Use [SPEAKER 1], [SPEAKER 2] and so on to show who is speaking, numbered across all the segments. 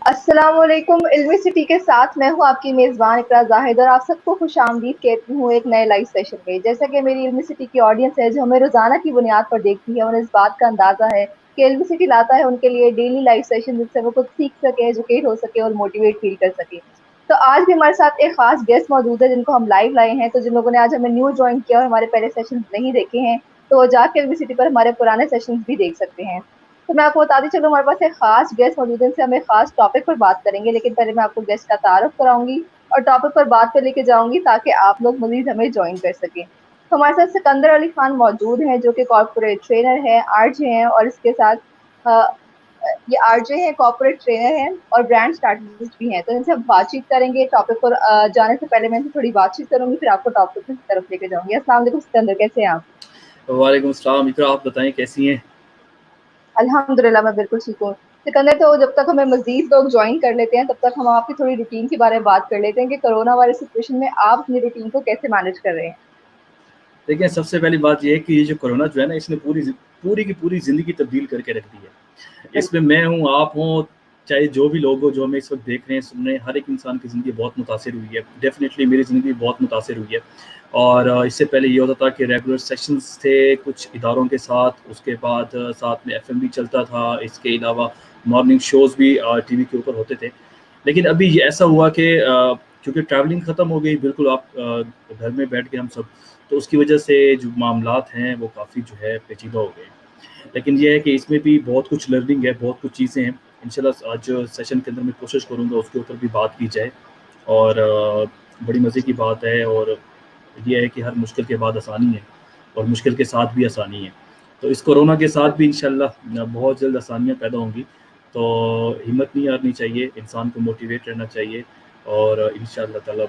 [SPEAKER 1] السلام علیکم، علمی سٹی کے ساتھ میں ہوں آپ کی میزبان اقرا زاہد، اور آپ سب کو خوش آمدید کہتی ہوں ایک نئے لائیو سیشن میں۔ جیسا کہ میری علمی سٹی کی آڈینس ہے جو ہمیں روزانہ کی بنیاد پر دیکھتی ہے، انہیں اس بات کا اندازہ ہے کہ علمی سٹی لاتا ہے ان کے لیے ڈیلی لائیو سیشن جس سے وہ کچھ سیکھ سکے، ایجوکیٹ ہو سکے اور موٹیویٹ فیل کر سکے۔ تو آج بھی ہمارے ساتھ ایک خاص گیسٹ موجود ہے جن کو ہم لائیو لائے ہیں، تو جن لوگوں نے آج ہمیں نیو جوائن کیا اور ہمارے پہلے سیشن نہیں دیکھے ہیں تو وہ جا کے علمی سٹی پر ہمارے پرانے سیشن بھی دیکھ سکتے ہیں۔ تو میں آپ کو بتا دی چلوں ہمارے پاس ایک خاص گیسٹ موجود ہے، ان سے ہم ایک خاص ٹاپک پر بات کریں گے، لیکن پہلے میں آپ کو گیسٹ کا تعارف کراؤں گی اور ٹاپک پر بات پہ لے کے جاؤں گی تاکہ آپ لوگ مزید ہمیں جوائن کر سکیں۔ تو ہمارے ساتھ سکندر علی خان موجود ہیں جو کہ کارپوریٹ ٹرینر ہیں، آر جے ہیں، اور اس کے ساتھ یہ آر جے ہیں، کارپوریٹ ٹرینر ہیں اور برانڈ اسٹریٹجسٹ بھی ہیں۔ تو ان سے ہم بات چیت کریں گے ٹاپک پر جانے سے پہلے میں ان سے تھوڑی بات چیت کروں گی، پھر آپ کو ٹاپک کی طرف لے کے جاؤں گی۔ السلام علیکم سکندر، کیسے ہیں آپ؟
[SPEAKER 2] وعلیکم السلام اقرا، آپ بتائیں کیسی ہیں؟
[SPEAKER 1] الحمد للہ میں بالکل ٹھیک ہوں۔ سکندر، تو جب تک ہمیں مزید لوگ جوائن کر لیتے ہیں تب تک ہم آپ کی تھوڑی روٹین کے بارے میں بات کر لیتے ہیں کہ کرونا وائرس سچویشن میں آپ اپنی روٹین کو کیسے مینیج کر رہے ہیں۔
[SPEAKER 2] دیکھیں، سب سے پہلی بات یہ ہے کہ یہ جو کرونا جو ہے نا، اس نے پوری کی پوری زندگی تبدیل کر کے رکھ دی ہے۔ اس میں ہوں، آپ ہوں، چاہے جو بھی لوگ ہو جو ہمیں اس وقت دیکھ رہے ہیں سن رہے ہیں، ہر ایک انسان کی زندگی بہت متاثر ہوئی ہے۔ ڈیفینیٹلی میری زندگی بہت متاثر ہوئی ہے۔ اور اس سے پہلے یہ ہوتا تھا کہ ریگولر سیشنز تھے کچھ اداروں کے ساتھ، اس کے بعد ساتھ میں ایف ایم بھی چلتا تھا، اس کے علاوہ مارننگ شوز بھی ٹی وی کے اوپر ہوتے تھے۔ لیکن ابھی یہ ایسا ہوا کہ چونکہ ٹریولنگ ختم ہو گئی بالکل، آپ گھر میں بیٹھ کے ہم سب، تو اس کی وجہ سے جو معاملات ہیں وہ کافی جو ہے پیچیدہ ہو گئے۔ لیکن یہ ہے کہ اس میں بھی بہت کچھ لرننگ ہے، بہت کچھ چیزیں ہیں۔ انشاءاللہ آج سیشن کے اندر میں کوشش کروں گا اس کے اوپر بھی بات کی جائے، اور بڑی مزے کی بات ہے، اور یہ ہے کہ ہر مشکل کے بعد آسانی ہے اور مشکل کے ساتھ بھی آسانی ہے۔ تو اس کورونا کے ساتھ بھی انشاءاللہ بہت جلد آسانیاں پیدا ہوں گی، تو ہمت نہیں ہارنی چاہیے، انسان کو موٹیویٹ رہنا چاہیے، اور انشاءاللہ تعالیٰ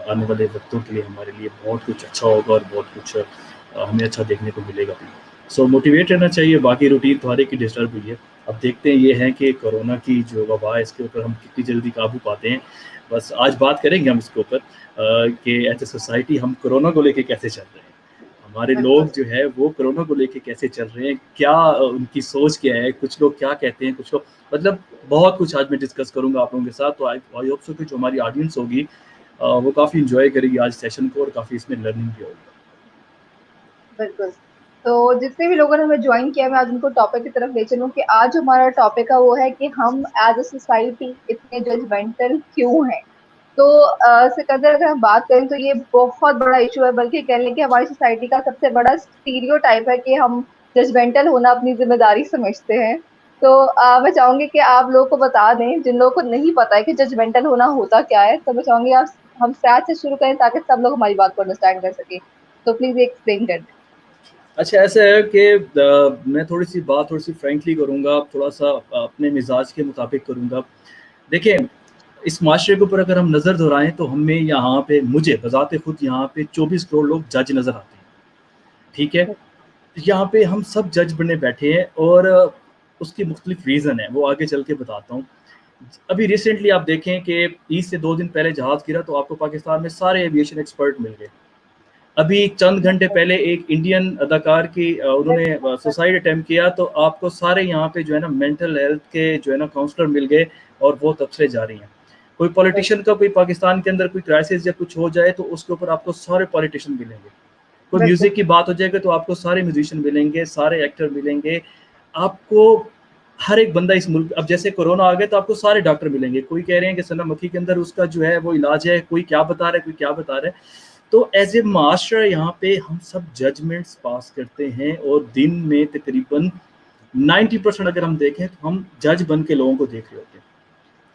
[SPEAKER 2] آنے والے وقتوں کے لیے ہمارے لیے بہت کچھ اچھا ہوگا اور بہت کچھ ہمیں اچھا دیکھنے کو ملے گا بھی۔ سو موٹیویٹ رہنا چاہیے۔ باقی روٹین تو ہر ایک کی ڈسٹرب ہوئی ہے۔ اب دیکھتے ہیں یہ ہے کہ کورونا کی جو وبا ہے اس کے اوپر ہم کتنی جلدی قابو پاتے ہیں۔ بس آج بات کریں گے ہم اس کے اوپر کہ ایز اے سوسائٹی ہم کورونا کو لے کے کیسے چل رہے ہیں، ہمارے لوگ
[SPEAKER 1] بالکل
[SPEAKER 2] جو ہے وہ کورونا کو لے کے کیسے چل رہے ہیں، کیا ان کی سوچ کیا ہے، کچھ لوگ کیا کہتے ہیں، کچھ لوگ مطلب بہت کچھ آج میں ڈسکس کروں گا آپ لوگوں کے ساتھ۔ تو آئی ہوپ سو کہ جو ہماری آڈینس ہوگی وہ کافی انجوائے کرے گی آج سیشن کو، اور کافی اس میں لرننگ بھی ہوگی۔
[SPEAKER 1] بالکل۔ تو جتنے بھی لوگوں نے ہمیں جوائن کیا، میں آج ان کو ٹاپک کی طرف لے چلوں کہ آج جو ہمارا ٹاپک ہے وہ ہے کہ ہم ایز اے سوسائٹی اتنے ججمنٹل کیوں ہیں۔ تو سکندر، اگر ہم بات کریں تو یہ بہت بڑا ایشو ہے، بلکہ کہہ لیں کہ ہماری سوسائٹی کا سب سے بڑا اسٹیریو ٹائپ ہے کہ ہم ججمنٹل ہونا اپنی ذمہ داری سمجھتے ہیں۔ تو میں چاہوں گی کہ آپ لوگوں کو بتا دیں، جن لوگوں کو نہیں پتا ہے کہ ججمنٹل ہونا ہوتا کیا ہے، تو میں چاہوں گی آپ ہم اسٹارٹ سے شروع کریں تاکہ سب لوگ ہماری بات کو انڈرسٹینڈ کر سکیں۔ تو پلیز ایکسپلین کر دیں۔
[SPEAKER 2] اچھا، ایسا ہے کہ میں تھوڑی سی فرینکلی کروں گا، تھوڑا سا اپنے مزاج کے مطابق کروں گا۔ دیکھیں، اس معاشرے کے اوپر اگر ہم نظر دہرائیں تو ہمیں یہاں پہ، مجھے بذات خود یہاں پہ 24 کروڑ لوگ جج نظر آتے ہیں، ٹھیک ہے؟ یہاں پہ ہم سب جج بنے بیٹھے ہیں، اور اس کی مختلف ریزن ہے، وہ آگے چل کے بتاتا ہوں۔ ابھی ریسنٹلی آپ دیکھیں کہ عید سے 2 دن پہلے جہاز گرا تو آپ کو پاکستان میں سارے ایویشن ایکسپرٹ مل گئے۔ ابھی چند گھنٹے پہلے ایک انڈین اداکار کی انہوں نے سوسائڈ اٹیمپٹ کیا، تو آپ کو سارے یہاں پہ جو ہے نا مینٹل ہیلتھ کے جو ہے نا کاؤنسلر مل گئے، اور وہ تبصرے جاری ہیں۔ کوئی پولیٹیشین کا کوئی پاکستان کے اندر کوئی کرائسس یا کچھ ہو جائے تو اس کے اوپر آپ کو سارے پولیٹیشین ملیں گے۔ کوئی
[SPEAKER 1] بالکل
[SPEAKER 2] میوزک کی بات ہو جائے گا تو آپ کو سارے میوزیشین ملیں گے، سارے ایکٹر ملیں گے آپ کو، ہر ایک بندہ اس ملک۔ اب جیسے کورونا آ گیا تو آپ کو سارے ڈاکٹر ملیں گے، کوئی کہہ رہے ہیں کہ سنا مکھی کے اندر اس کا جو ہے وہ علاج ہے، کوئی کیا بتا رہا ہے، کوئی کیا بتا رہا ہے۔ تو ایز اے معاشرہ یہاں پہ ہم سب ججمنٹس پاس کرتے ہیں، اور دن میں تقریباً 90% اگر ہم دیکھیں تو ہم جج بن کے لوگوں کو دیکھ رہے ہوتے ہیں۔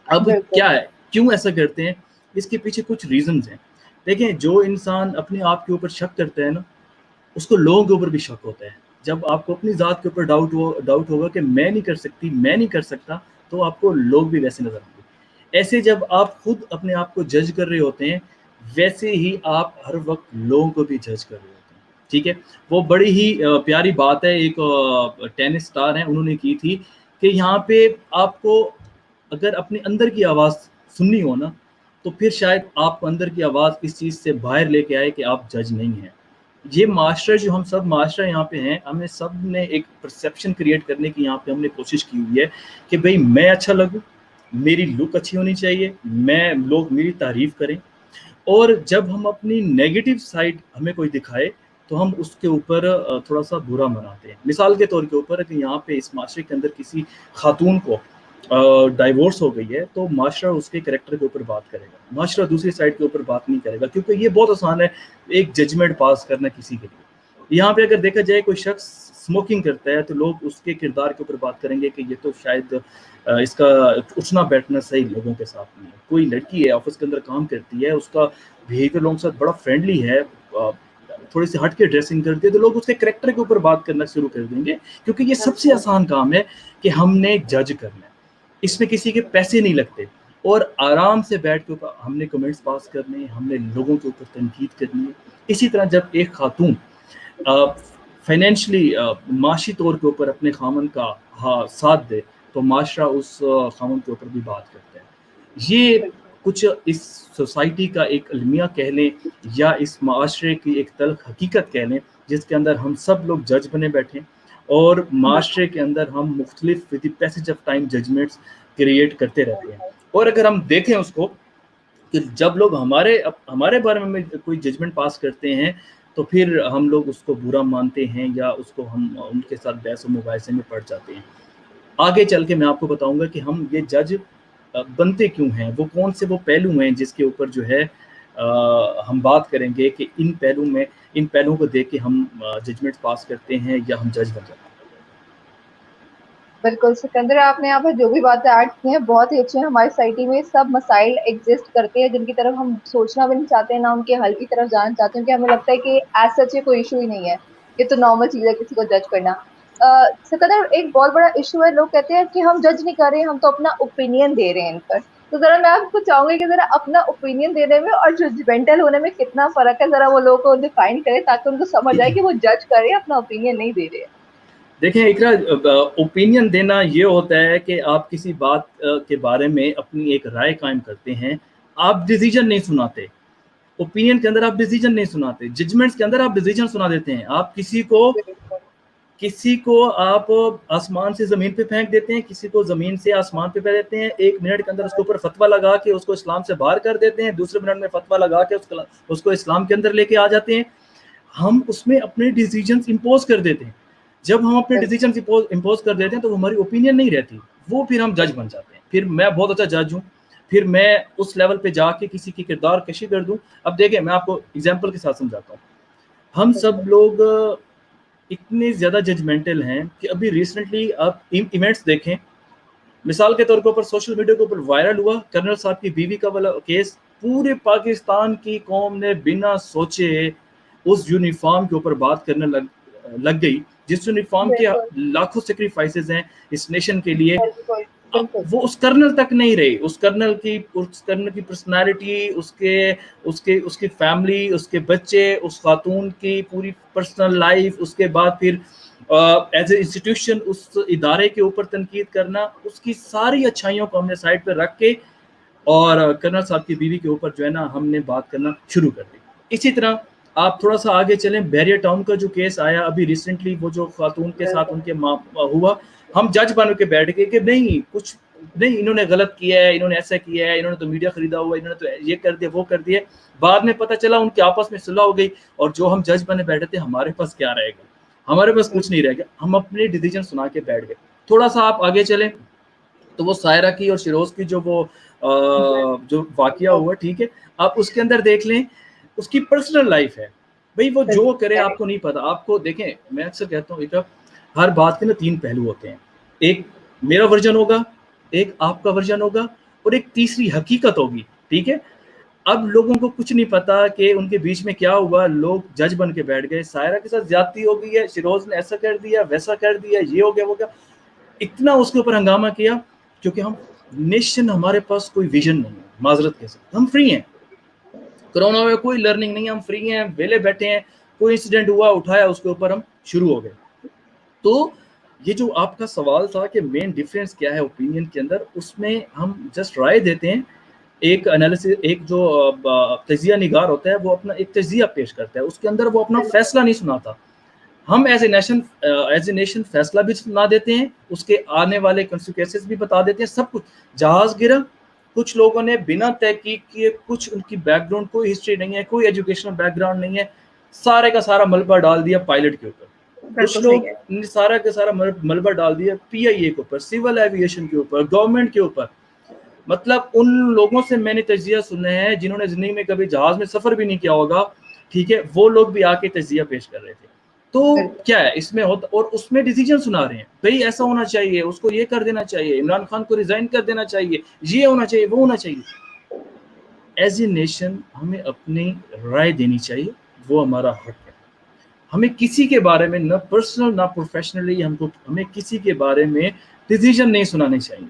[SPEAKER 2] اب
[SPEAKER 1] بالکل
[SPEAKER 2] کیا ہے، کیوں ایسا کرتے ہیں؟ اس کے پیچھے کچھ ریزنز ہیں۔ دیکھیں، جو انسان اپنے آپ کے اوپر شک کرتا ہے نا، اس کو لوگوں کے اوپر بھی شک ہوتا ہے۔ جب آپ کو اپنی ذات کے اوپر ڈاؤٹ ہوگا کہ میں نہیں کر سکتی، میں نہیں کر سکتا، تو آپ کو لوگ بھی ویسے نظر آئیں گے۔ ایسے جب آپ خود اپنے آپ کو جج کر رہے ہوتے ہیں، ویسے ہی آپ ہر وقت لوگوں کو بھی جج کر رہے ہوتے ہیں، ٹھیک ہے؟ وہ بڑی ہی پیاری بات ہے، ایک ٹینس سٹار ہیں، انہوں نے کی تھی کہ یہاں پہ آپ کو اگر اپنے اندر کی آواز سننی ہو نا، تو پھر شاید آپ کو اندر کی آواز اس چیز سے باہر لے کے آئے کہ آپ جج نہیں ہیں۔ یہ معاشرہ، جو ہم سب معاشرہ یہاں پہ ہیں، ہمیں سب نے ایک پرسیپشن کریٹ کرنے کی یہاں پہ ہم نے کوشش کی ہوئی ہے کہ بھئی میں اچھا لگوں، میری لک اچھی ہونی چاہیے, لوگ میری تعریف کریں, اور جب ہم اپنی نیگیٹو سائڈ ہمیں کوئی دکھائے تو ہم اس کے اوپر تھوڑا سا برا مناتے ہیں. مثال کے طور کے اوپر کہ یہاں پہ اس معاشرے کے اندر کسی خاتون کو ڈائیورس ہو گئی ہے تو معاشرہ اس کے کریکٹر کے اوپر بات کرے گا, معاشرہ دوسری سائڈ کے اوپر بات نہیں کرے گا, کیونکہ یہ بہت آسان ہے ایک ججمنٹ پاس کرنا کسی کے لیے. یہاں پہ اگر دیکھا جائے کوئی شخص اسموکنگ کرتا ہے تو لوگ اس کے کردار کے اوپر بات کریں گے کہ یہ تو شاید اس کا اٹھنا بیٹھنا صحیح لوگوں کے ساتھ نہیں ہے. کوئی لڑکی ہے آفس کے اندر کام کرتی ہے, اس کا بیہیویئر لوگوں کے ساتھ بڑا فرینڈلی ہے, تھوڑی سی ہٹ کے ڈریسنگ کرتی ہے, تو لوگ اس کے کریکٹر کے اوپر بات کرنا شروع کر دیں گے, کیونکہ یہ سب سے آسان کام ہے کہ ہم نے جج کرنا ہے. اس میں کسی کے پیسے نہیں لگتے, اور آرام سے بیٹھ کے ہم نے کمنٹس پاس کرنے ہیں, ہم نے لوگوں کے اوپر تنقید کرنی ہے. اسی طرح جب ایک خاتون فائنینشلی معاشی طور کے اوپر اپنے خامن کا ساتھ دے تو معاشرہ اس خامن کے اوپر بھی بات کرتا ہے. یہ کچھ اس سوسائٹی کا ایک المیہ کہہ لیں یا اس معاشرے کی ایک تلخ حقیقت کہہ لیں, جس کے اندر ہم سب لوگ جج بنے بیٹھے اور معاشرے کے اندر ہم مختلف with the passage of time judgements create کرتے رہتے ہیں. اور اگر ہم دیکھیں اس کو کہ جب لوگ ہمارے بارے میں کوئی ججمنٹ پاس کرتے ہیں تو پھر ہم لوگ اس کو برا مانتے ہیں یا اس کو ہم ان کے ساتھ بحث و مباحثے میں پڑ جاتے ہیں. آگے چل کے میں آپ کو بتاؤں گا کہ ہم یہ جج بنتے کیوں ہیں, وہ کون سے وہ پہلو ہیں جس کے اوپر جو ہے ہم بات کریں گے کہ ان پہلوؤں کو دیکھ کے ہم ججمنٹ پاس کرتے ہیں یا ہم جج بن جاتے ہیں.
[SPEAKER 1] بالکل سکندر, آپ نے یہاں پر جو بھی باتیں ایڈ کی ہیں بہت ہی اچھی ہیں. ہماری سوسائٹی میں سب مسائل ایگزسٹ کرتے ہیں جن کی طرف ہم سوچنا بھی نہیں چاہتے ہیں, نہ ان کے حل کی طرف جانا چاہتے ہیں, کہ ہمیں لگتا ہے کہ ایز سچ یہ کوئی ایشو ہی نہیں ہے, یہ تو نارمل چیز ہے کسی کو جج کرنا. سکندر, ایک بہت بڑا ایشو ہے, لوگ کہتے ہیں کہ ہم جج نہیں کر رہے, ہم تو اپنا اوپینین دے رہے ہیں ان پر. تو ذرا میں آپ کو چاہوں گی کہ ذرا اپنا اوپینین دینے میں اور ججمنٹل ہونے میں کتنا فرق ہے, ذرا وہ لوگوں کو ڈیفائن کرے تاکہ ان کو سمجھ آئے کہ وہ جج کر رہے ہیں, اپنا اوپینین نہیں دے رہے.
[SPEAKER 2] دیکھیں اقرا, اوپینین دینا یہ ہوتا ہے کہ آپ کسی بات کے بارے میں اپنی ایک رائے قائم کرتے ہیں, آپ ڈیسیجن نہیں سناتے. اوپینین کے اندر آپ ڈیسیجن نہیں سناتے, ججمنٹس کے اندر آپ ڈیسیجن سنا دیتے ہیں. آپ کسی کو آپ آسمان سے زمین پہ پھینک دیتے ہیں, کسی کو زمین سے آسمان پہ پھینک دیتے ہیں, 1 منٹ کے اندر اس کے اوپر فتویٰ لگا کے اس کو اسلام سے باہر کر دیتے ہیں, دوسرے منٹ میں فتویٰ لگا کے اس کو اسلام کے اندر لے کے آ جاتے ہیں. ہم اس میں اپنے ڈیسیجنز امپوز کر دیتے ہیں. جب ہم اپنے ڈیسیجنز امپوز کر دیتے ہیں تو وہ ہماری اوپینین نہیں رہتی, وہ پھر ہم جج بن جاتے ہیں. پھر میں بہت اچھا جج ہوں, پھر میں اس لیول پہ جا کے کسی کی کردار کشی کر دوں. اب دیکھیں میں آپ کو ایگزامپل کے ساتھ سمجھاتا ہوں. ہم سب لوگ اتنے زیادہ ججمنٹل ہیں کہ ابھی ریسنٹلی آپ ایونٹس دیکھیں, مثال کے طور کے اوپر سوشل میڈیا کے اوپر وائرل ہوا کرنل صاحب کی بیوی کا والا کیس. پورے پاکستان کی قوم نے بنا سوچے اس یونیفارم کے اوپر بات کرنے لگ گئی, جس یونیفارم کے لاکھوں سیکریفائسز ہیں اس نیشن کے لیے. وہ اس کرنل تک نہیں رہی, اس کرنل کی پرسنالٹی, اس کی فیملی, اس کے بچے, اس خاتون کی پوری پرسنل لائف, اس کے بعد پھر ایز اے انسٹیٹیوشن اس ادارے کے اوپر تنقید کرنا, اس کی ساری اچھائیوں کو ہم نے سائڈ پہ رکھ کے اور کرنل صاحب کی بیوی کے اوپر جو ہے نا ہم نے بات کرنا شروع کر دی. اسی طرح آپ تھوڑا سا آگے چلیں, بیریا ٹاؤن کا جو کیس آیا ابھی ریسنٹلی, وہ جو خاتون کے ساتھ ان کے ہوا, ہم جج بن کے بیٹھ گئے کہ نہیں کچھ نہیں, انہوں نے غلط کیا ہے, انہوں نے ایسا کیا ہے, انہوں نے تو میڈیا خریدا ہوا ہے, انہوں نے تو یہ کر دیا وہ کر دیا. بعد میں پتہ چلا ان کے آپس میں صلح ہو گئی, اور جو ہم جج بنے بیٹھے تھے ہمارے پاس کیا رہے گا, ہمارے پاس کچھ نہیں رہے گا, ہم اپنے ڈیسیجن سنا کے بیٹھ گئے. تھوڑا سا آپ آگے چلیں تو وہ سائرہ کی اور شیروز کی جو واقعہ ہوا, ٹھیک ہے, آپ اس کے اندر دیکھ لیں اس کی پرسنل لائف ہے بھائی, وہ جو کرے آپ کو نہیں پتا. آپ کو دیکھیں میں اکثر کہتا ہوں ہر بات کے نا 3 پہلو ہوتے ہیں, ایک میرا ورژن ہوگا, ایک آپ کا ورژن ہوگا, اور ایک تیسری حقیقت ہوگی, ٹھیک ہے. اب لوگوں کو کچھ نہیں پتا کہ ان کے بیچ میں کیا ہوا, لوگ جج بن کے بیٹھ گئے, سائرہ کے ساتھ زیادتی ہو گئی ہے, شیروز نے ایسا کر دیا ویسا کر دیا, یہ ہو گیا وہ گیا, اتنا اس کے اوپر ہنگامہ کیا, کیونکہ ہم نیشن ہمارے پاس کوئی ویژن نہیں ہے. معذرت کے ساتھ ہم فری ہیں, کرونا میں کوئی لرننگ نہیں, ہم فری ہیں, ویلے بیٹھے ہیں, کوئی انسیڈنٹ ہوا اٹھایا اس کے اوپر ہم شروع ہو گئے. تو یہ جو آپ کا سوال تھا کہ مین ڈیفرنس کیا ہے اوپینین کے اندر, اس میں ہم جسٹ رائے دیتے ہیں. ایک انالیسس, ایک جو تجزیہ نگار ہوتا ہے وہ اپنا ایک تجزیہ پیش کرتا ہے, اس کے اندر وہ اپنا فیصلہ نہیں سناتا. ہم ایز اے نیشن فیصلہ بھی سنا دیتے ہیں, اس کے آنے والے کنسیکوینسز بھی بتا دیتے ہیں, سب کچھ. جہاز گرا, کچھ لوگوں نے بنا تحقیق کیے, کچھ ان کی بیک گراؤنڈ کوئی ہسٹری نہیں ہے, کوئی ایجوکیشنل بیک گراؤنڈ نہیں ہے, سارے کا سارا ملبہ ڈال دیا پائلٹ کے اوپر. کچھ لوگ نے سارا کا سارا ملبہ ڈال دیا پی آئی اے کے اوپر, سول ایویشن کے اوپر, گورنمنٹ کے اوپر. مطلب ان لوگوں سے میں نے تجزیہ سنے ہیں جنہوں نے زندگی میں کبھی جہاز میں سفر بھی نہیں کیا ہوگا, ٹھیک ہے, وہ لوگ بھی آ کے تجزیہ پیش کر رہے تھے. تو کیا ہے اس میں ہوتا, اور اس میں ڈیسیجن سنا رہے ہیں, بھئی ایسا ہونا چاہیے, اس کو یہ کر دینا چاہیے, عمران خان کو ریزائن کر دینا چاہیے, یہ ہونا چاہیے, وہ ہونا چاہیے. ایز اے نیشن ہمیں اپنی رائے دینی چاہیے, وہ ہمارا حق ہے. ہمیں کسی کے بارے میں نہ پرسنل نہ پروفیشنلی ہمیں کسی کے بارے میں ڈیسیجن نہیں سنانے چاہیے.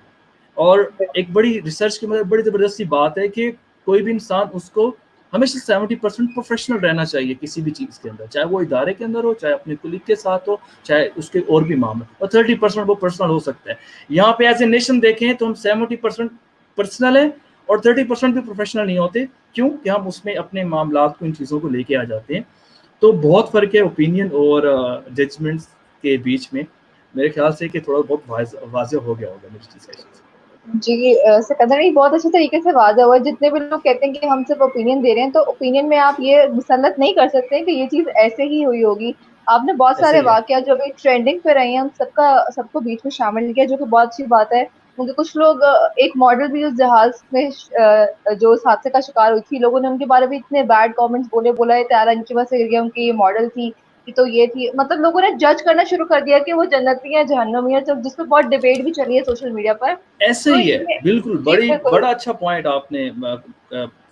[SPEAKER 2] اور ایک بڑی ریسرچ کی مطلب بڑی زبردست سی بات ہے کہ کوئی بھی انسان اس کو ہمیشہ 70% پروفیشنل رہنا چاہیے کسی بھی چیز کے اندر, چاہے وہ ادارے کے اندر ہو, چاہے اپنے کلیگ کے ساتھ ہو, چاہے اس کے اور بھی معاملے, اور 30% وہ پرسنل ہو سکتا ہے. یہاں پہ ایز اے نیشن دیکھیں تو ہم 70% پرسنل ہیں اور 30% بھی پروفیشنل نہیں ہوتے. کیوں کہ ہم اس میں اپنے معاملات کو, ان چیزوں کو لے کے آ جاتے ہیں. تو بہت فرق ہے اوپینین اور ججمنٹس کے بیچ میں. میرے خیال سے کہ تھوڑا بہت واضح ہو گیا ہوگا میری چیز.
[SPEAKER 1] جی سکندر جی, بہت اچھے طریقے سے واضح ہوا. جتنے بھی لوگ کہتے ہیں کہ ہم صرف اوپینین دے رہے ہیں, تو اوپینین میں آپ یہ مسلط نہیں کر سکتے کہ یہ چیز ایسے ہی ہوئی ہوگی. آپ نے بہت سارے واقعات جو بھی ٹرینڈنگ پہ رہے ہیں ان سب کو بیچ میں شامل کیا, جو کہ بہت اچھی بات ہے. کیونکہ کچھ لوگ, ایک ماڈل بھی اس جہاز میں جو اس حادثے کا شکار ہوئی تھی, لوگوں نے ان کے بارے میں اتنے بیڈ کامنٹس بولا ہے, تیارا ان کی وجہ سے گر گیا, ان کی یہ ماڈل تھی, تو یہ تھی. مطلب لوگوں نے جج کرنا شروع کر دیا کہ وہ جنتی ہیں جہنمی ہیں, جس پہ بہت ڈیبیٹ بھی چلی ہے سوشل میڈیا پر.
[SPEAKER 2] ایسے ہی ہے, بالکل. بڑا اچھا پوائنٹ آپ نے,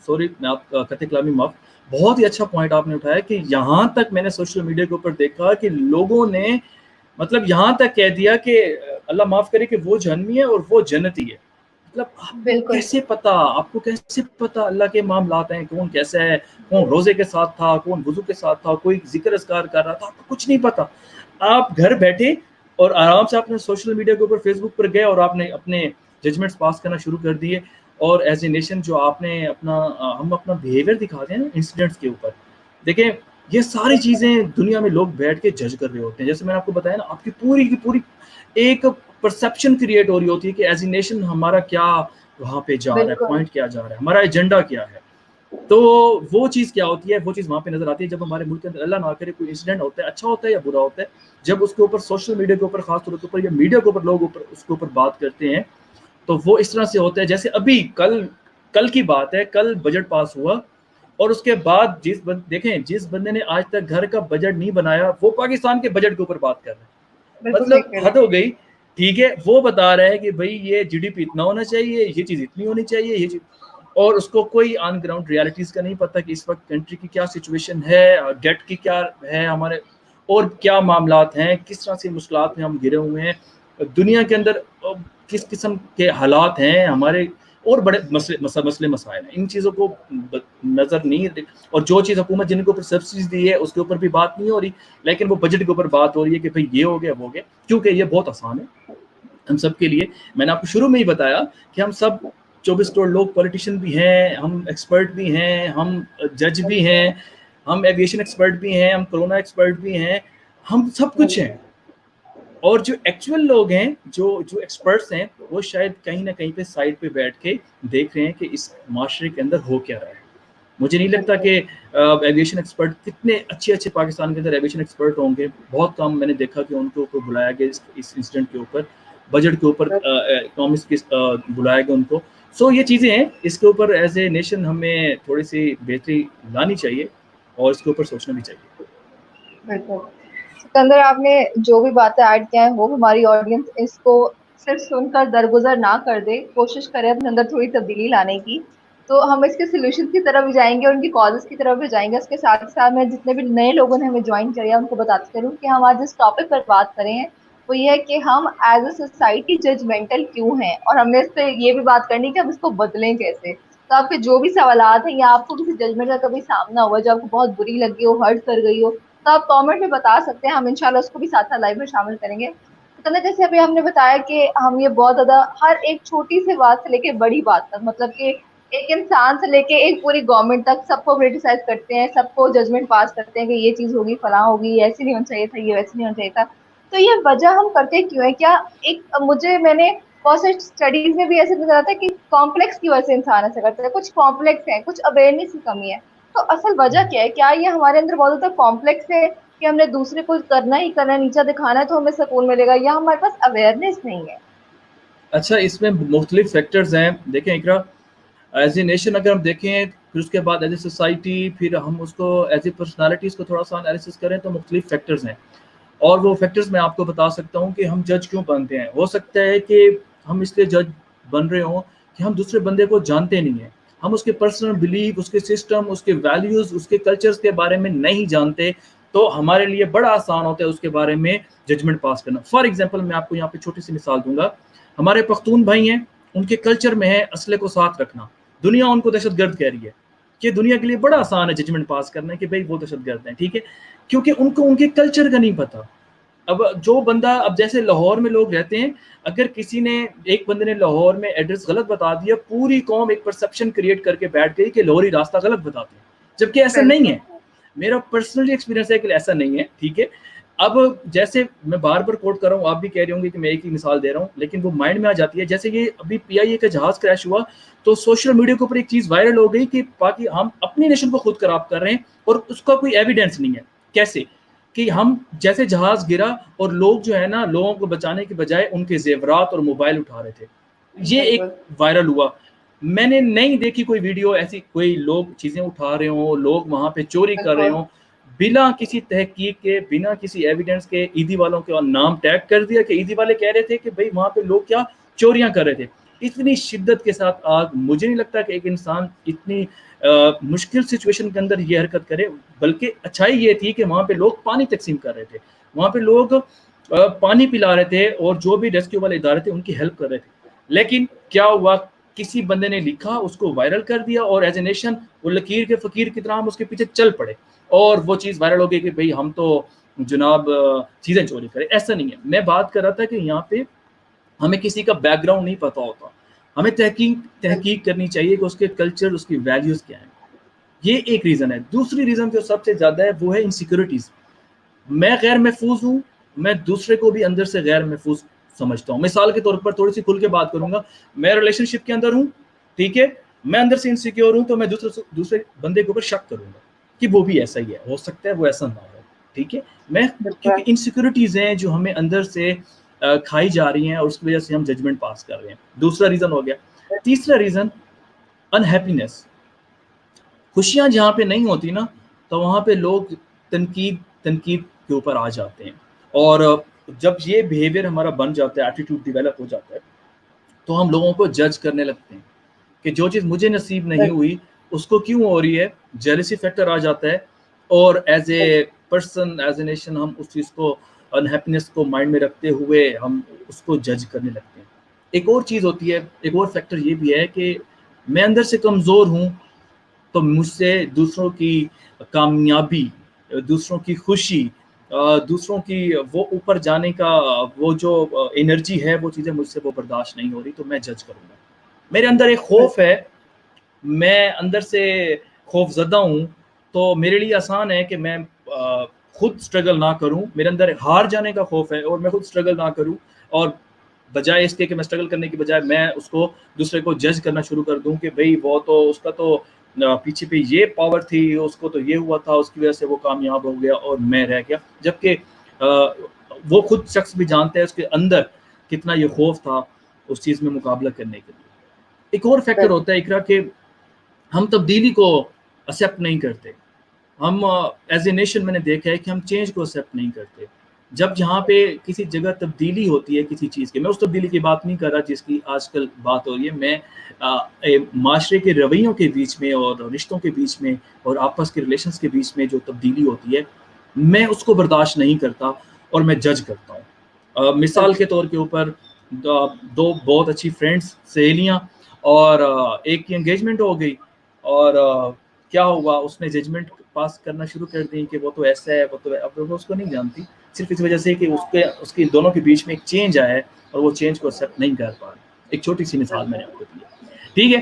[SPEAKER 2] سوری میں آپ قطع کلامی معاف, بہت ہی اچھا پوائنٹ آپ نے اٹھایا کہ یہاں تک میں نے سوشل میڈیا کے اوپر دیکھا کہ لوگوں نے مطلب یہاں تک کہہ دیا کہ اللہ معاف کرے کہ وہ جہنمی ہے اور وہ جنتی ہے. مطلب آپ کو کیسے پتا اللہ کے معاملات ہیں, کون کیسا ہے, کون روزے کے ساتھ تھا, کون وضو کے ساتھ تھا, کوئی ذکر اذکار کر رہا تھا, آپ کو کچھ نہیں پتا. آپ گھر بیٹھے اور آرام سے آپ نے سوشل میڈیا کے اوپر فیس بک پر گئے اور آپ نے اپنے ججمنٹس پاس کرنا شروع کر دیے. اور ایز اے نیشن جو آپ نے ہم اپنا بیہیویئر دکھاتے ہیں انسیڈنٹس کے اوپر, دیکھیں یہ ساری چیزیں دنیا میں لوگ بیٹھ کے جج کر رہے ہوتے ہیں. جیسے میں نے آپ کو بتایا نا, آپ کی پوری ایک پرسیپشن کریٹ ہو رہی ہوتی ہے کہ ایز اے نیشن ہمارا کیا وہاں پہ جا رہا ہے, پوائنٹ کیا جا رہا ہے, ہمارا ایجنڈا کیا ہے. تو وہ چیز کیا ہوتی ہے, وہ چیز وہاں پہ نظر آتی ہے جب ہمارے ملک کے اندر اللہ نہ کرے کوئی انسیڈنٹ ہوتا ہے, اچھا ہوتا ہے یا برا ہوتا ہے, جب اس کے اوپر سوشل میڈیا کے اوپر خاص طور کے اوپر یا میڈیا کے اوپر لوگ اس کے اوپر بات کرتے ہیں, تو وہ اس طرح سے ہوتا ہے جیسے ابھی کل کی بات ہے, کل بجٹ پاس ہوا اور اس کے بعد دیکھیں جس بندے نے آج تک گھر کا بجٹ نہیں بنایا وہ پاکستان کے بجٹ کے اوپر بات کر رہے ہیں. مطلب حد ہو گئی, ٹھیک ہے. وہ بتا رہا ہے کہ بھائی یہ جی ڈی پی اتنا ہونا چاہیے, یہ چیز اتنی ہونی چاہیے, یہ چیز, اور اس کو کوئی آن گراؤنڈ ریالٹیز کا نہیں پتا کہ اس وقت کنٹری کی کیا سچویشن ہے, ڈیٹ کی کیا ہے ہمارے, اور کیا معاملات ہیں, کس طرح سے مشکلات میں ہم گرے ہوئے ہیں, دنیا کے اندر کس قسم کے حالات ہیں ہمارے, اور بڑے مسئلے مسائل ہیں. ان چیزوں کو نظر نہیں, اور جو چیز حکومت جن کے اوپر سبسڈیز دی ہے اس کے اوپر بھی بات نہیں ہو رہی, لیکن وہ بجٹ کے اوپر بات ہو رہی ہے کہ بھئی یہ ہو گیا وہ ہو گیا, کیونکہ یہ بہت آسان ہے ہم سب کے لیے. میں نے آپ کو شروع میں ہی بتایا کہ ہم سب 24 کروڑ لوگ پولیٹیشین بھی ہیں, ہم ایکسپرٹ بھی ہیں, ہم جج بھی ہیں, ہم ایویشن ایکسپرٹ بھی ہیں, ہم کورونا ایکسپرٹ بھی ہیں, ہم سب کچھ ہیں. اور جو ایکچوئل لوگ ہیں, جو ایکسپرٹس ہیں, وہ شاید کہیں نہ کہیں پہ سائڈ پہ بیٹھ کے دیکھ رہے ہیں کہ اس معاشرے کے اندر ہو کیا رہا ہے. مجھے نہیں لگتا کہ ایویشن ایکسپرٹ کتنے اچھے پاکستان کے اندر ایویشن ایکسپرٹ ہوں گے. بہت کم میں نے دیکھا کہ ان کے اوپر بلایا گیا اس انسیڈنٹ کے اوپر, بجٹ کے اوپر, اکنامکس کے بلایا گیا ان کو. سو یہ چیزیں ہیں, اس کے اوپر ایز اے نیشن ہمیں تھوڑی سی بہتری لانی چاہیے اور اس کے اوپر سوچنا بھی چاہیے.
[SPEAKER 1] بالکل سکندر, آپ نے جو بھی باتیں ایڈ کیا ہیں وہ ہماری آڈینس اس کو صرف سن کر درگزر نہ کر دے, کوشش کرے اپنے اندر تھوڑی تبدیلی لانے کی. تو ہم اس کے سولوشن کی طرف بھی جائیں گے اور ان کی کازز کی طرف بھی جائیں گے. اس کے ساتھ ساتھ میں جتنے بھی نئے لوگوں نے ہمیں جوائن کیا ان کو بتاتے چلوں کہ ہم آج جس ٹاپک پر بات کریں ہیں وہ یہ ہے کہ ہم ایز اے سوسائٹی ججمنٹل کیوں ہیں, اور ہم نے اس پہ یہ بھی بات کرنی کہ ہم اس کو بدلیں کیسے. تو آپ کے جو بھی سوالات ہیں یا آپ کو کسی ججمنٹ کا کبھی سامنا ہوا جو آپ کو بہت بری لگی ہو, ہرٹ کر گئی ہو, تو آپ کامنٹ میں بتا سکتے ہیں. ہم انشاءاللہ اس کو بھی ساتھ ساتھ لائیو میں شامل کریں گے. تو جیسے ابھی ہم نے بتایا کہ ہم یہ بہت زیادہ ہر ایک چھوٹی سی بات سے لے کے بڑی بات تک, مطلب کہ ایک انسان سے لے کے ایک پوری گورنمنٹ تک سب کو کریٹیسائز کرتے ہیں, سب کو ججمنٹ پاس کرتے ہیں کہ یہ چیز ہوگی, فلاں ہوگی, یہ ایسے نہیں ہونا چاہیے تھا, یہ ویسے نہیں ہونا چاہیے تھا. تو یہ وجہ ہم کرتے کیوں ہیں؟ کیا ایک میں نے بہت ساری اسٹڈیز میں بھی ایسے نظر آتا ہے کہ کمپلیکس کی وجہ سے انسان ایسا کرتا ہے, کچھ کمپلیکس ہے, کچھ اویئرنیس کی کمی ہے. تو اصل وجہ کیا ہے؟ کیا یہ ہمارے اندر بہت زیادہ کمپلیکس ہے کہ ہم نے دوسرے کو کرنا ہی کرنا ہے, نیچا دکھانا ہے تو ہمیں سکون ملے گا, یا ہمارے پاس اویئرنیس نہیں ہے؟
[SPEAKER 2] اچھا, اس میں مختلف فیکٹرز ہیں. دیکھیں اقرا, ایز اے نیشن اگر ہم دیکھیں, پھر اس کے بعد ایز اے سوسائٹی, پھر ہم اس کو ایز اے پرسنالٹیز کو تھوڑا سا انالیسس کریں تو مختلف فیکٹرز ہیں. اور وہ فیکٹرز میں آپ کو بتا سکتا ہوں کہ ہم جج کیوں بنتے ہیں. ہو سکتا ہے کہ ہم اس لیے جج بن رہے ہوں کہ ہم دوسرے بندے کو جانتے نہیں ہیں, ہم اس کے پرسنل بلیف, اس کے سسٹم, اس کے ویلیوز, اس کے کلچرز کے بارے میں نہیں جانتے, تو ہمارے لیے بڑا آسان ہوتا ہے اس کے بارے میں ججمنٹ پاس کرنا. فار ایگزامپل میں آپ کو یہاں پہ چھوٹی سی مثال دوں گا. ہمارے پختون بھائی ہیں, ان کے کلچر میں ہے اسلحے کو ساتھ رکھنا. دنیا ان کو دہشت گرد کہہ رہی ہے, کہ دنیا کے لیے بڑا آسان ہے ججمنٹ پاس کرنا کہ بھائی وہ دہشت گرد ہیں, ٹھیک ہے, کیونکہ ان کو ان کے کلچر کا نہیں پتا. اب جو بندہ, اب جیسے لاہور میں لوگ رہتے ہیں, اگر کسی نے, ایک بندے نے لاہور میں ایڈریس غلط بتا دیا, پوری قوم ایک پرسپشن کریٹ کر کے بیٹھ گئی کہ لاہوری راستہ غلط بتاتے ہیں, جبکہ ایسا نہیں ہے. میرا پرسنلی ایکسپیرینس ہے کہ ایسا نہیں ہے, ٹھیک ہے. اب جیسے میں بار بار کوٹ کر رہا ہوں, آپ بھی کہہ رہے ہوں گے کہ میں ایک ہی مثال دے رہا ہوں, لیکن وہ مائنڈ میں آ جاتی ہے. جیسے یہ ابھی PIA کا جہاز کریش ہوا تو سوشل میڈیا کے اوپر ایک چیز وائرل ہو گئی کہ باقی ہم اپنی نیشن کو خود خراب کر رہے ہیں, اور اس کا کوئی ایویڈینس نہیں ہے. کیسے کہ ہم جیسے جہاز گرا اور لوگ جو ہے نا, لوگوں کو بچانے کے بجائے ان کے زیورات اور موبائل اٹھا رہے تھے. یہ ایک وائرل ہوا. میں نے نہیں دیکھی کوئی ویڈیو ایسی, کوئی لوگ چیزیں اٹھا رہے ہوں, لوگ وہاں پہ چوری کر رہے ہوں, بنا کسی تحقیق کے, بنا کسی ایویڈنس کے عیدی والوں کے نام ٹیگ کر دیا کہ عیدی والے کہہ رہے تھے کہ بھئی وہاں پہ لوگ کیا چوریاں کر رہے تھے. اتنی شدت کے ساتھ آگ, مجھے نہیں لگتا کہ ایک انسان اتنی مشکل سچویشن کے اندر یہ حرکت کرے. بلکہ اچھائی یہ تھی کہ وہاں پہ لوگ پانی تقسیم کر رہے تھے, وہاں پہ لوگ پانی پلا رہے تھے, اور جو بھی ریسکیو والے ادارے تھے ان کی ہیلپ کر رہے تھے. لیکن کیا ہوا, کسی بندے نے لکھا, اس کو وائرل کر دیا, اور ایز اے نیشن وہ لکیر کے فقیر کی طرح ہم اس کے پیچھے چل پڑے, اور وہ چیز وائرل ہو گئی کہ بھئی ہم تو جناب چیزیں چوری کریں. ایسا نہیں ہے. میں بات کر رہا تھا کہ یہاں پہ ہمیں کسی کا بیک گراؤنڈ نہیں پتا ہوتا, ہمیں تحقیق کرنی چاہیے کہ اس کے کلچر, اس کی ویلیوز کیا ہیں. یہ ایک ریزن ہے. دوسری ریزن جو سب سے زیادہ ہے وہ ہے انسیکیورٹیز. میں غیر محفوظ ہوں, میں دوسرے کو بھی اندر سے غیر محفوظ سمجھتا ہوں. مثال کے طور پر تھوڑی سی کھل کے بات کروں گا, میں ریلیشن شپ کے اندر ہوں, ٹھیک ہے, میں اندر سے انسیکیور ہوں, تو میں دوسرے بندے کے اوپر شک کروں گا کہ وہ بھی ایسا ہی ہے, ہو سکتا ہے وہ ایسا نہ ہو, ٹھیک ہے. میں کیونکہ انسیکیورٹیز ہیں جو ہمیں اندر سے کھائی جا رہی ہیں, اور اس کی وجہ سے ہم ججمنٹ پاس کر رہے ہیں. دوسرا ریزن ہو گیا. تیسرا ریزن انہیپینس. خوشیاں جہاں پہ نہیں ہوتی نا, تو وہاں پہ لوگ تنقید کے اوپر آ جاتے ہیں, اور جب یہ بیہیویئر ہمارا بن جاتا ہے, ایٹیٹیوڈ ڈیولپ ہو جاتا ہے, تو ہم لوگوں کو جج کرنے لگتے ہیں کہ جو چیز مجھے نصیب نہیں ہوئی اس کو کیوں ہو رہی ہے. جیلسی فیکٹر آ جاتا ہے, اور as a person, as a nation, ہم اس چیز کو, انہیپینس کو مائنڈ میں رکھتے ہوئے ہم اس کو جج کرنے لگتے ہیں. ایک اور چیز ہوتی ہے, ایک اور فیکٹر یہ بھی ہے کہ میں اندر سے کمزور ہوں, تو مجھ سے دوسروں کی کامیابی, دوسروں کی خوشی, دوسروں کی وہ اوپر جانے کا وہ جو انرجی ہے, وہ چیزیں مجھ سے وہ برداشت نہیں ہو رہی, تو میں جج کروں گا. میرے اندر ایک خوف ہے, میں اندر سے خوف زدہ ہوں, تو میرے لیے آسان ہے کہ میں خود سٹرگل نہ کروں. میرے اندر ہار جانے کا خوف ہے, اور میں خود سٹرگل نہ کروں, اور بجائے اس کے کہ میں سٹرگل کرنے کی بجائے میں اس کو دوسرے کو جج کرنا شروع کر دوں کہ بھئی وہ تو, اس کا تو پیچھے پہ یہ پاور تھی, اس کو تو یہ ہوا تھا, اس کی وجہ سے وہ کامیاب ہو گیا اور میں رہ گیا. جبکہ وہ خود شخص بھی جانتا ہے اس کے اندر کتنا یہ خوف تھا اس چیز میں مقابلہ کرنے کے لیے. ایک اور فیکٹر ہوتا ہے اقرا کہ ہم تبدیلی کو ایکسیپٹ نہیں کرتے. ہم ایز اے نیشن میں نے دیکھا ہے کہ ہم چینج کو ایکسیپٹ نہیں کرتے. جب جہاں پہ کسی جگہ تبدیلی ہوتی ہے کسی چیز کے, میں اس تبدیلی کی بات نہیں کر رہا جس کی آج کل بات ہو رہی ہے, میں معاشرے کے رویوں کے بیچ میں اور رشتوں کے بیچ میں اور آپس کے ریلیشنز کے بیچ میں جو تبدیلی ہوتی ہے, میں اس کو برداشت نہیں کرتا اور میں جج کرتا ہوں. مثال کے طور کے اوپر دو بہت اچھی فرینڈس, سہیلیاں, اور ایک کی انگیجمنٹ ہو گئی, اور کیا ہوا, اس نے ججمنٹ پاس کرنا شروع کر دی کہ وہ تو ایسا ہے, وہ تو, اب وہ اس کو نہیں جانتی, صرف اس وجہ سے کہ اس کی دونوں کے بیچ میں ایک چینج آیا ہے, اور وہ چینج کو ایکسیپٹ نہیں کر پا رہے. ایک چھوٹی سی مثال میں نے آپ کو دی, ٹھیک ہے.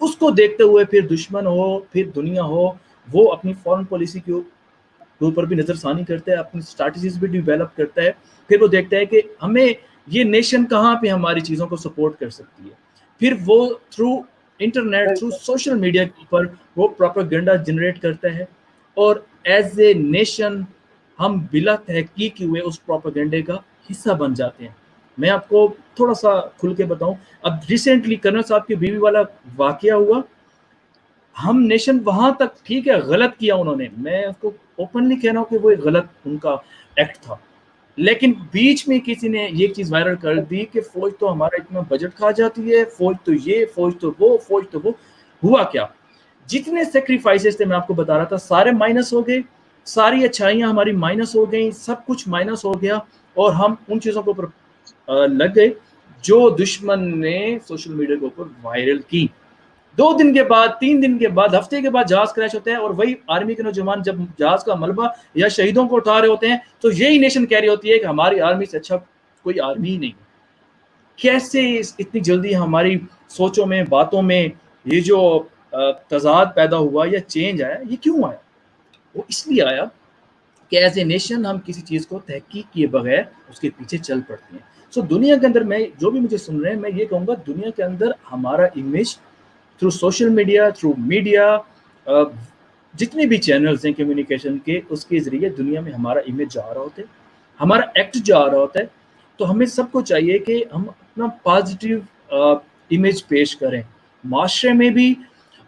[SPEAKER 2] اس کو دیکھتے ہوئے پھر دشمن ہو پھر دنیا ہو وہ اپنی فورن پالیسی کے اوپر بھی نظر ثانی کرتا ہے, اپنی اسٹریٹجیز بھی ڈیولپ کرتا ہے. پھر وہ دیکھتا ہے کہ ہمیں یہ نیشن کہاں پہ ہماری چیزوں کو سپورٹ کر سکتی ہے. پھر وہ through internet through social media کے اوپر وہ پروپیگنڈا جنریٹ کرتا ہے, اور ایز اے نیشن ہم بلا تحقیق ہوئے اس پروپیگنڈے کا حصہ بن جاتے ہیں. میں آپ کو تھوڑا سا کھل کے بتاؤں, اب ریسنٹلی کرنل صاحب کی بیوی والا واقعہ ہوا, ہم نیشن وہاں تک ٹھیک ہے غلط کیا انہوں نے, میں اس کو اوپنلی کہہ رہا ہوں کہ وہ ایک غلط ان کا ایکٹ تھا, لیکن بیچ میں کسی نے یہ چیز وائرل کر دی کہ فوج تو ہمارا اتنا بجٹ کھا جاتی ہے, فوج تو یہ فوج تو وہ فوج تو وہ. ہوا کیا, جتنے سیکریفائسز تھے میں آپ کو بتا رہا تھا سارے مائنس ہو گئے, ساری اچھائیاں ہماری مائنس ہو گئیں, سب کچھ مائنس ہو گیا, اور ہم ان چیزوں کے اوپر لگ گئے جو دشمن نے سوشل میڈیا کے اوپر وائرل کی. 2 دن کے بعد 3 دن کے بعد ہفتے کے بعد جہاز کریش ہوتا ہے, اور وہی آرمی کے نوجوان جب جہاز کا ملبہ یا شہیدوں کو اٹھا رہے ہوتے ہیں تو یہی نیشن کہہ رہی ہوتی ہے کہ ہماری آرمی سے اچھا کوئی آرمی ہی نہیں. کیسے اتنی جلدی ہماری سوچوں میں باتوں میں یہ جو تضاد پیدا ہوا یا چینج آیا, یہ کیوں آیا؟ وہ اس لیے آیا کہ ایز اے نیشن ہم کسی چیز کو تحقیق کیے بغیر اس کے پیچھے چل پڑتے ہیں. سو دنیا کے اندر میں جو بھی مجھے سن رہے ہیں میں یہ کہوں گا, دنیا کے اندر ہمارا image through social media through media جتنے بھی چینلز ہیں کمیونیکیشن کے, اس کے ذریعے دنیا میں ہمارا امیج جا رہا ہوتا ہے, ہمارا ایکٹ جا رہا ہوتا ہے. تو ہمیں سب کو چاہیے کہ ہم اپنا پازیٹیو امیج پیش کریں معاشرے میں بھی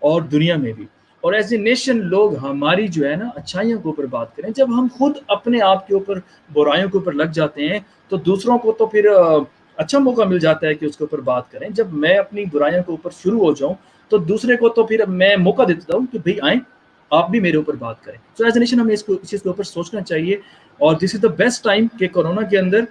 [SPEAKER 2] اور دنیا میں بھی, اور ایز اے نیشن لوگ ہماری جو ہے نا اچھائیوں کے اوپر بات کریں. جب ہم خود اپنے آپ کے اوپر برائیوں کے اوپر لگ جاتے ہیں تو دوسروں کو تو پھر اچھا موقع مل جاتا ہے کہ اس کے اوپر بات کریں. جب میں اپنی برائیوں کے اوپر شروع ہو جاؤں تو دوسرے کو تو پھر میں موقع دیتا ہوں کہ بھئی آئیں آپ بھی میرے اوپر بات کریں. سو ایز اے نیشن ہمیں اس چیز کے اوپر سوچنا چاہیے, اور دس از دا بیسٹ ٹائم کہ کورونا کے اندر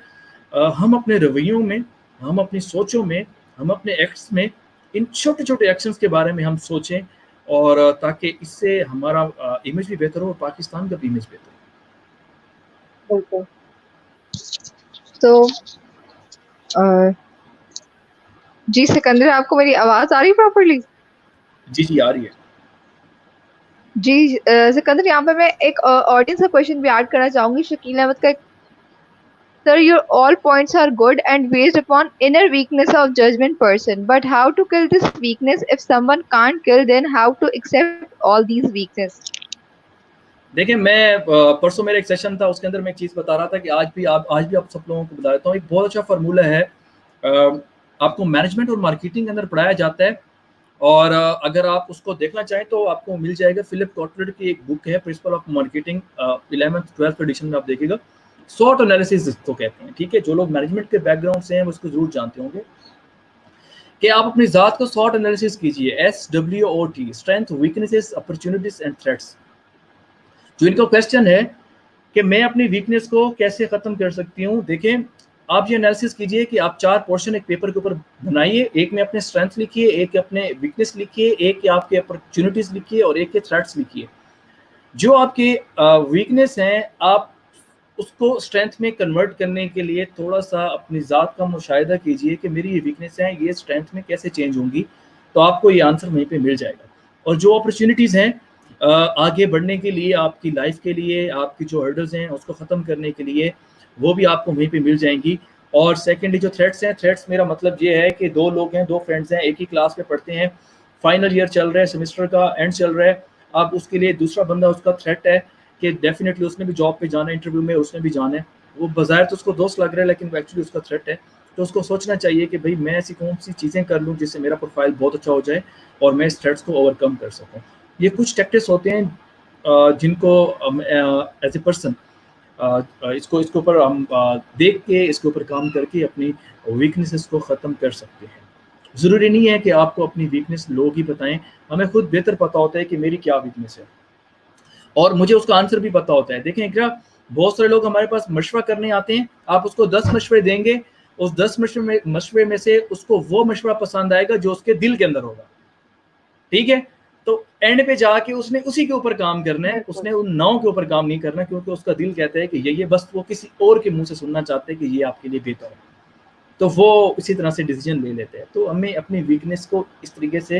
[SPEAKER 2] ہم اپنے رویوں میں, ہم اپنی سوچوں میں, ہم اپنے ایکٹس میں ان چھوٹے چھوٹے ایکشنز کے بارے میں ہم سوچیں, اور تاکہ اس سے ہمارا امیج بھی بہتر ہو اور پاکستان کا بھی امیج بہتر ہو.
[SPEAKER 1] بالکل. تو جی سکندر, آپ کو میری آواز آ رہی پراپرلی؟
[SPEAKER 2] جی آ رہی ہے.
[SPEAKER 1] جی سکندر, یہاں پہ میں ایک آڈینس کا کویشچن بھی ایڈ کرنا چاہوں گی. شکیل احمد کا, Sir, your all points are good and based upon inner weakness of judgment person. But how to kill this weakness? If someone can't kill, then how to accept all these weakness?
[SPEAKER 2] دیکھیں میں پرسوں میرا ایک session تھا, اس کے اندر میں ایک چیز بتا رہا تھا کہ آج بھی آپ سب لوگوں کو بتا دیتا ہوں. ایک بہت اچھا فارمولہ ہے, آپ کو مینجمنٹ اور مارکیٹنگ کے اندر پڑھایا جاتا ہے, اور اگر آپ اس کو دیکھنا چاہیں تو آپ کو مل جائے گا. فلپ کارٹلر کی ایک بک ہے principle of marketing, 11th 12th edition میں آپ دیکھیں گا. سوٹ انالیسس اس کو کہتے ہیں, ٹھیک ہے. جو لوگ مینجمنٹ کے بیک گراؤنڈ سے ہیں وہ اس کو ضرور جانتے ہوں گے کہ آپ اپنی ذات کو سوٹ انالیسس کیجیے. SWOT, strength, weaknesses, opportunities and threats. جو ان کا کویسچن ہے کہ میں اپنی ویکنیس کو کیسے ختم کر سکتی ہوں, دیکھیں آپ یہ انالیسس کیجئے کہ آپ 4 پورشن ایک پیپر کے اوپر بنائیے. ایک میں اپنے اسٹرینتھ لکھیے, ایک اپنے ویکنیس لکھیے, ایک آپ کے اپرچونٹیز لکھیے, اور ایک کے تھریٹس لکھیے. جو آپ کی ویکنیس ہیں آپ اس کو اسٹرینتھ میں کنورٹ کرنے کے لیے تھوڑا سا اپنی ذات کا مشاہدہ کیجئے کہ میری یہ ویکنیس ہیں یہ اسٹرینتھ میں کیسے چینج ہوں گی, تو آپ کو یہ آنسر وہیں پہ مل جائے گا. اور جو اپرچونٹیز ہیں آگے بڑھنے کے لیے, آپ کی لائف کے لیے, آپ کی جو ہرڈلز ہیں اس کو ختم کرنے کے لیے, وہ بھی آپ کو وہیں پہ مل جائیں گی. اور سیکنڈلی جو تھریٹس ہیں, تھریٹس میرا مطلب یہ ہے کہ 2 لوگ ہیں, 2 فرینڈز ہیں, ایک ہی کلاس میں پڑھتے ہیں, فائنل ایئر چل رہا ہے, سیمسٹر کا اینڈ چل رہا ہے. اب اس کے لیے دوسرا بندہ اس کا تھریٹ ہے کہ ڈیفینیٹلی اس نے بھی جاب پہ جانا ہے, انٹرویو میں اس نے بھی جانا ہے. وہ بظاہر تو اس کو دوست لگ رہا ہے لیکن ایکچولی اس کا تھریٹ ہے. تو اس کو سوچنا چاہیے کہ بھئی میں ایسی کون سی چیزیں کر لوں جس سے میرا پروفائل بہت اچھا ہو جائے اور میں اس تھریٹس کو اوور کم کر سکوں. یہ کچھ ٹیکٹکس ہوتے ہیں جن کو ایز اے پرسن اس کے اوپر ہم دیکھ کے اس کے اوپر کام کر کے اپنی ویکنیسز کو ختم کر سکتے ہیں. ضروری نہیں ہے کہ آپ کو اپنی ویکنیس لوگ ہی بتائیں, ہمیں خود بہتر پتہ ہوتا ہے کہ میری کیا ویکنیس ہے, اور مجھے اس کا آنسر بھی پتہ ہوتا ہے. دیکھیں اقرا, بہت سارے لوگ ہمارے پاس مشورہ کرنے آتے ہیں, آپ اس کو 10 مشورے دیں گے, اس 10 مشورے میں سے اس کو وہ مشورہ پسند آئے گا جو اس کے دل کے اندر ہوگا, ٹھیک ہے. تو اینڈ پہ جا کے اس نے اسی کے اوپر کام کرنا ہے, اس نے ان 9 کے اوپر کام نہیں کرنا, کیونکہ اس کا دل کہتا ہے کہ یہ بس وہ کسی اور کے منہ سے سننا چاہتے ہیں کہ یہ آپ کے لیے بہتر ہے, تو وہ اسی طرح سے ڈیسیجن لے لیتے ہیں. تو ہمیں اپنی ویکنیس کو اس طریقے سے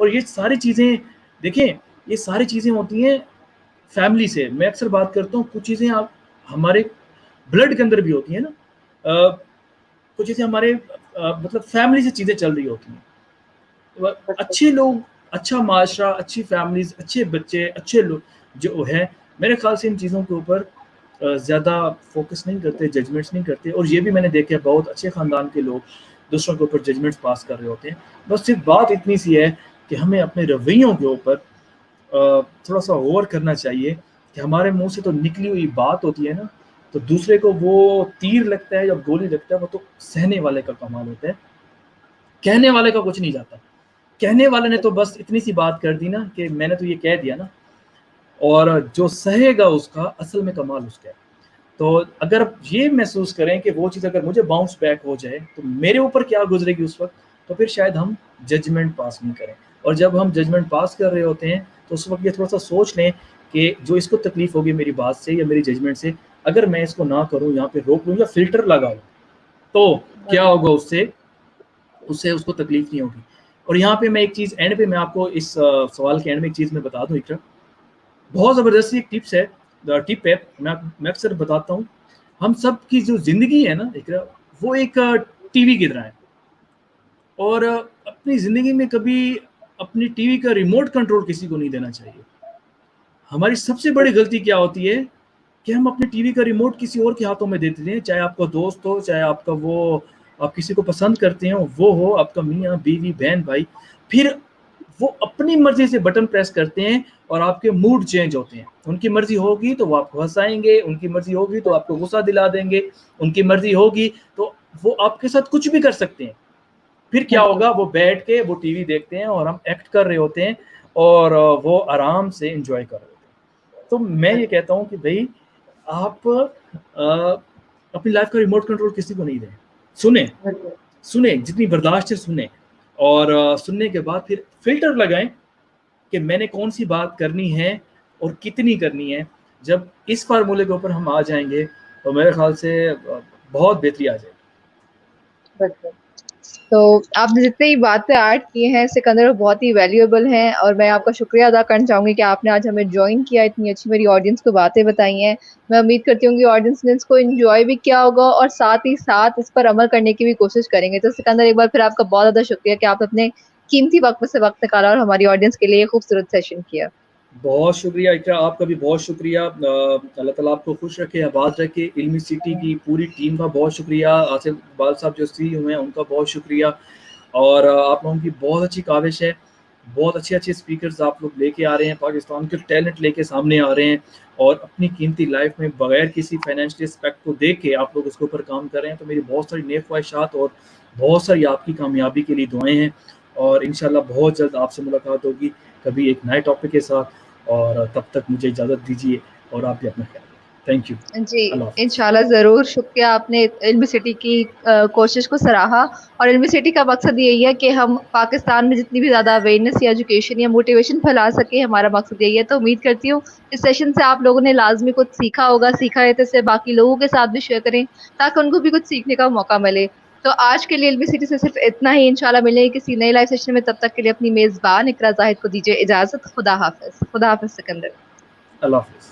[SPEAKER 2] اور یہ ساری چیزیں دیکھیں، یہ ساری چیزیں ہوتی ہیں فیملی سے. میں اکثر بات کرتا ہوں کچھ چیزیں آپ ہمارے بلڈ کے اندر بھی ہوتی ہیں نا، کچھ چیزیں ہمارے مطلب فیملی سے چیزیں چل رہی ہوتی ہیں. اچھے لوگ، اچھا معاشرہ، اچھی فیملیز، اچھے بچے، اچھے لوگ جو ہیں، میرے خیال سے ان چیزوں کے اوپر زیادہ فوکس نہیں کرتے، ججمنٹس نہیں کرتے. اور یہ بھی میں نے دیکھا ہے بہت اچھے خاندان کے لوگ دوسروں کے اوپر ججمنٹس پاس کر رہے ہوتے ہیں. بس صرف بات اتنی سی ہے کہ ہمیں اپنے رویوں کے اوپر تھوڑا سا غور کرنا چاہیے کہ ہمارے منہ سے تو نکلی ہوئی بات ہوتی ہے نا، تو دوسرے کو وہ تیر لگتا ہے یا گولی لگتا ہے، وہ تو سہنے والے کا کمال ہوتا ہے، کہنے والے کا کچھ نہیں جاتا. کہنے والے نے تو بس اتنی سی بات کر دی نا کہ میں نے تو یہ کہہ دیا نا، اور جو سہے گا اس کا اصل میں کمال اس کا ہے. تو اگر یہ محسوس کریں کہ وہ چیز اگر مجھے باؤنس بیک ہو جائے تو میرے اوپر کیا گزرے گی اس وقت، تو پھر شاید ہم ججمنٹ پاس نہیں کریں. اور جب ہم ججمنٹ پاس کر رہے ہوتے ہیں تو اس وقت یہ تھوڑا سا سوچ لیں کہ جو اس کو تکلیف ہوگی میری بات سے یا میری ججمنٹ سے، اگر میں اس کو نہ کروں، یہاں پہ روک لوں یا فلٹر لگاؤں، تو کیا ہوگا اس سے اس کو تکلیف نہیں ہوگی. اور یہاں پہ میں ایک چیز اینڈ پہ میں آپ کو اس سوال کے اینڈ میں ایک چیز میں بتا دوں، ایک بہت زبردست ایک ٹپ ہے، میں اکثر بتاتا ہوں. ہم سب کی جو زندگی ہے نا وہ ایک ٹی وی کی طرح ہے، اور اپنی زندگی میں کبھی اپنی ٹی وی کا ریموٹ کنٹرول کسی کو نہیں دینا چاہیے. ہماری سب سے بڑی غلطی کیا ہوتی ہے کہ ہم اپنی ٹی وی کا ریموٹ کسی اور کے ہاتھوں میں دیتے ہیں، چاہے آپ کا دوست ہو، چاہے آپ کا وہ آپ کسی کو پسند کرتے ہیں وہ ہو، آپ کا میاں بیوی بہن بھائی. پھر وہ اپنی مرضی سے بٹن پریس کرتے ہیں اور آپ کے موڈ چینج ہوتے ہیں. ان کی مرضی ہوگی تو وہ آپ کو ہنسائیں گے، ان کی مرضی ہوگی تو آپ کو غصہ دلا دیں گے، ان کی مرضی ہوگی تو وہ آپ کے ساتھ کچھ بھی کر سکتے ہیں. پھر کیا ہوگا، وہ بیٹھ کے وہ ٹی وی دیکھتے ہیں اور ہم ایکٹ کر رہے ہوتے ہیں اور وہ آرام سے انجوائے کر رہے ہوتے ہیں. تو میں یہ کہتا ہوں کہ بھائی آپ اپنی لائف کا ریموٹ کنٹرول کسی کو نہیں دیں. سنیں جتنی برداشت سے سنیں، اور سننے کے بعد پھر فلٹر لگائیں کہ میں نے کون سی بات کرنی ہے اور کتنی کرنی ہے. جب اس فارمولے کے اوپر ہم آ جائیں گے تو میرے خیال سے بہت بہتری آ جائے گی.
[SPEAKER 1] تو آپ نے جتنے ہی باتیں ایڈ کی ہیں سکندر وہ بہت ہی ویلیویبل ہیں، اور میں آپ کا شکریہ ادا کرنا چاہوں گی کہ آپ نے آج ہمیں جوائن کیا، اتنی اچھی میری آڈینس کو باتیں بتائی ہیں. میں امید کرتی ہوں کہ آڈینس نے اس کو انجوائے بھی کیا ہوگا اور ساتھ ہی ساتھ اس پر عمل کرنے کی بھی کوشش کریں گے. تو سکندر ایک بار پھر آپ کا بہت زیادہ شکریہ کہ آپ اپنے قیمتی وقت سے وقت نکالا اور ہماری آڈینس کے لیے خوبصورت سیشن کیا.
[SPEAKER 2] بہت شکریہ اقرا، آپ کا بھی بہت شکریہ. اللہ تعالیٰ آپ کو خوش رکھے، آباد رکھے. علمی سٹی کی پوری ٹیم کا بہت شکریہ. آصف اقبال صاحب جو سی ہوئے ہیں ان کا بہت شکریہ. اور آپ لوگوں کی بہت اچھی کاوش ہے، بہت اچھے اسپیکرز آپ لوگ لے کے آ رہے ہیں، پاکستان کے ٹیلنٹ لے کے سامنے آ رہے ہیں، اور اپنی قیمتی لائف میں بغیر کسی فائنینشیل اسپیکٹ کو دیکھ کے آپ لوگ اس کے اوپر کام کر رہے ہیں. تو میری بہت ساری نیک خواہشات اور بہت ساری آپ کی کامیابی کے لیے دعائیں ہیں. اور انشاءاللہ بہت جلد آپ سے ملاقات ہوگی کبھی ایک نئے ٹاپک کے ساتھ. اور تب تک مجھے اجازت دیجیے، اور آپ بھی اپنا خیال رکھیں. Thank you.
[SPEAKER 1] جی
[SPEAKER 2] اللہ حافظ.
[SPEAKER 1] انشاءاللہ ضرور. شکریہ، آپ نے علمی سٹی کی کوشش کو سراہا. اور علمی سٹی کا مقصد یہی ہے کہ ہم پاکستان میں جتنی بھی زیادہ اویئرنیس یا ایجوکیشن یا موٹیویشن پھیلا سکے، ہمارا مقصد یہی ہے. تو امید کرتی ہوں اس سیشن سے آپ لوگوں نے لازمی کچھ سیکھا ہوگا، سیکھا ہے تو اسے باقی لوگوں کے ساتھ بھی شیئر کریں تاکہ ان کو بھی کچھ سیکھنے کا موقع ملے. تو آج کے لیے علمی سٹی سے صرف اتنا ہی. انشاءاللہ ملیں گے کسی نئے لائیو سیشن میں، تب تک کے لیے اپنی میزبان اقرا زاہد کو دیجیے اجازت. خدا حافظ. خدا حافظ سکندر.
[SPEAKER 2] اللہ حافظ.